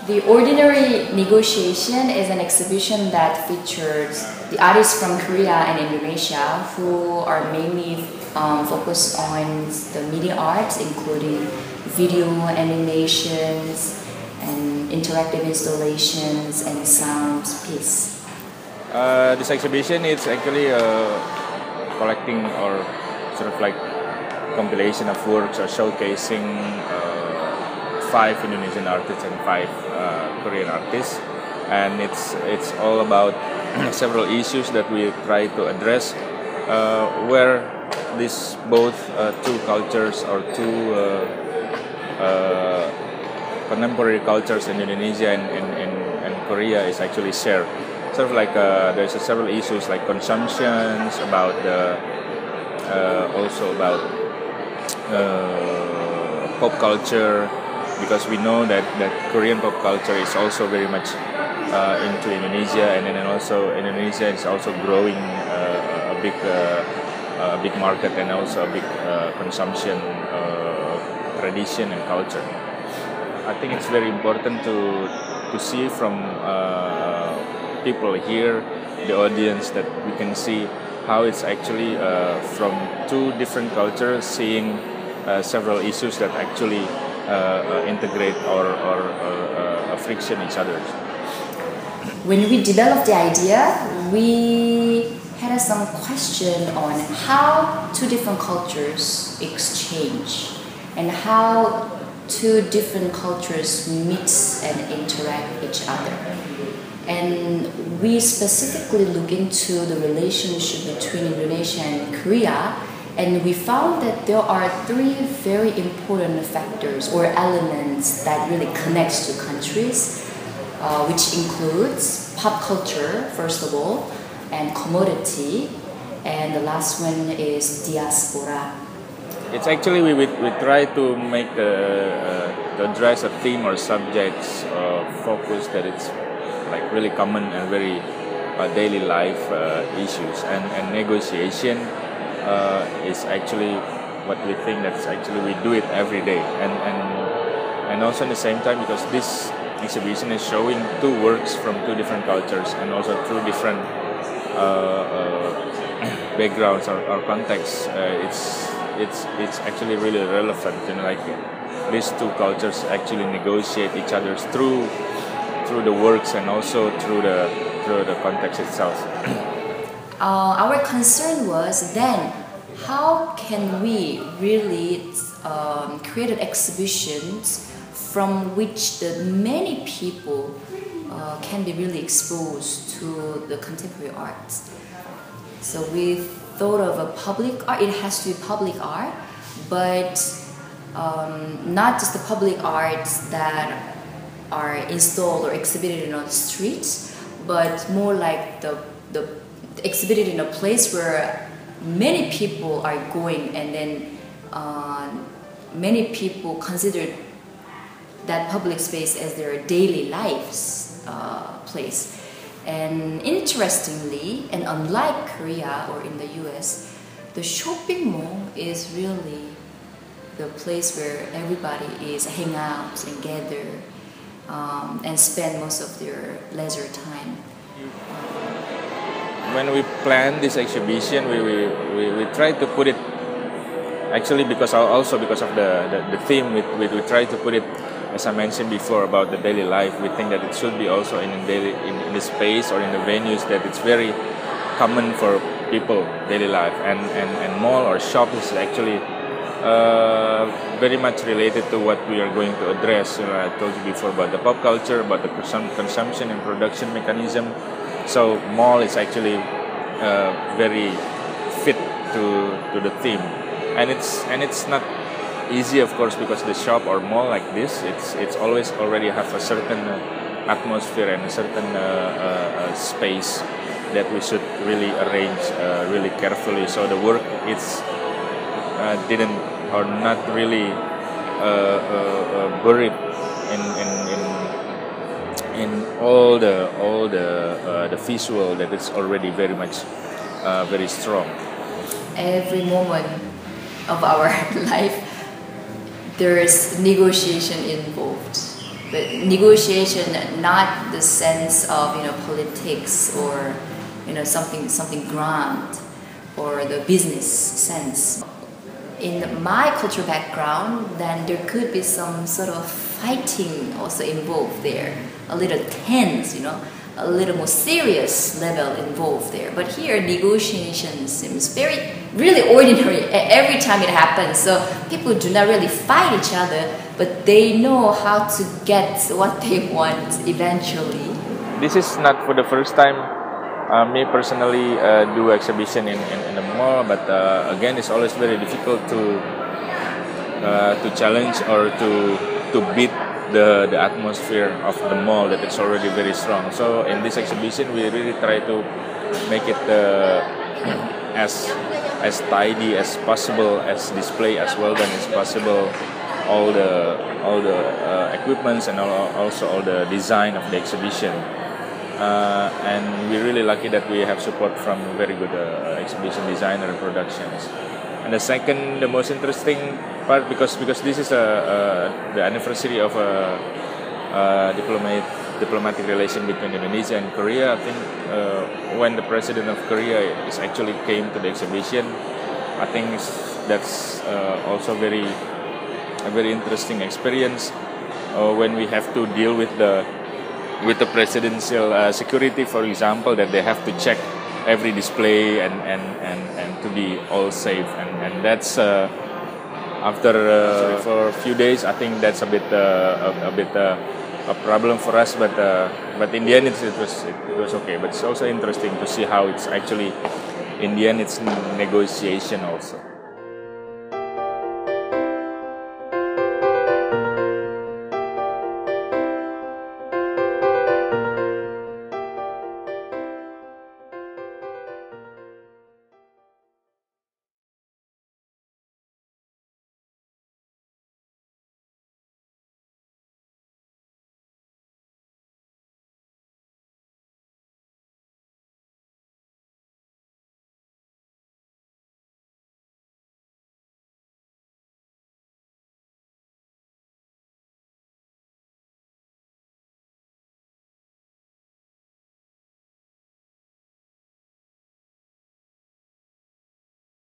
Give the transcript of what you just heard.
The Ordinary Negotiation is an exhibition that features the artists from Korea and Indonesia who are mainly focused on the media arts, including video, animations, and interactive installations and sound piece. This exhibition is actually collecting or sort of like compilation of works or showcasing 5 Indonesian artists and 5 Korean artists, and it's all about several issues that we try to address, where these both two cultures or two contemporary cultures in Indonesia and Korea is actually shared. Sort of like there's several issues like consumptions, about the also about pop culture, because we know that Korean pop culture is also very much into Indonesia, and then also Indonesia is also growing a big market and also a big consumption tradition and culture. I think it's very important to see from people here, the audience, that we can see how it's actually from two different cultures seeing several issues that actually integrate or friction each other. When we developed the idea, we had some question on how two different cultures exchange and how two different cultures mix and interact each other. And we specifically look into the relationship between Indonesia and Korea, and we found that there are 3 very important factors or elements that really connects two countries, which includes pop culture, first of all, and commodity, and the last one is diaspora. It's actually we try to make to address a theme or subjects focus that it's like really common and very daily life issues, and negotiation is actually what we think that's actually we do it every day, and also at the same time, because this exhibition is showing 2 works from 2 different cultures and also 2 different backgrounds or contexts. It's actually really relevant, like these 2 cultures actually negotiate each other through the works and also through the context itself. Our concern was then, how can we really create an exhibitions from which the many people can be really exposed to the contemporary arts. So we thought of a public art. It has to be public art, but not just the public arts that are installed or exhibited on the streets, but more like the exhibited in a place where many people are going, and then many people consider that public space as their daily lives place. And interestingly, and unlike Korea or in the US, the shopping mall is really the place where everybody is hang out and gather and spend most of their leisure time. When we planned this exhibition, we tried to put it, actually because of the theme, we tried to put it, as I mentioned before, about the daily life. We think that it should be also in the space or in the venues that it's very common for people, daily life, and mall or shop is actually very much related to what we are going to address. I told you before about the pop culture, about the consumption and production mechanism. So mall is actually very fit to the theme, and it's not easy, of course, because the shop or mall like this, it's always already have a certain atmosphere and a certain space that we should really arrange really carefully. So the work didn't or not really buried in all the visual that is already very much very strong. Every moment of our life, there is negotiation involved. but negotiation, not the sense of politics or something grand or the business sense. In my cultural background, then there could be some sort of fighting also involved there, a little tense, a little more serious level involved there. But here, negotiation seems really ordinary every time it happens. So people do not really fight each other, but they know how to get what they want eventually. This is not for the first time me personally do exhibition in a mall, but again, it's always very difficult to challenge or to beat the atmosphere of the mall that is already very strong. So in this exhibition, we really try to make it as tidy as possible, as display as well done as possible. All the equipments and also all the design of the exhibition. And we're really lucky that we have support from very good exhibition designer and productions. And the most interesting part, because this is the anniversary of a diplomatic relation between Indonesia and Korea. I think when the president of Korea actually came to the exhibition, I think that's also a very interesting experience when we have to deal with the presidential security, for example, that they have to check every display and to be all safe, and that's after for a few days. I think that's a bit a problem for us, but in the end it was okay. But it's also interesting to see how it's actually in the end it's negotiation also.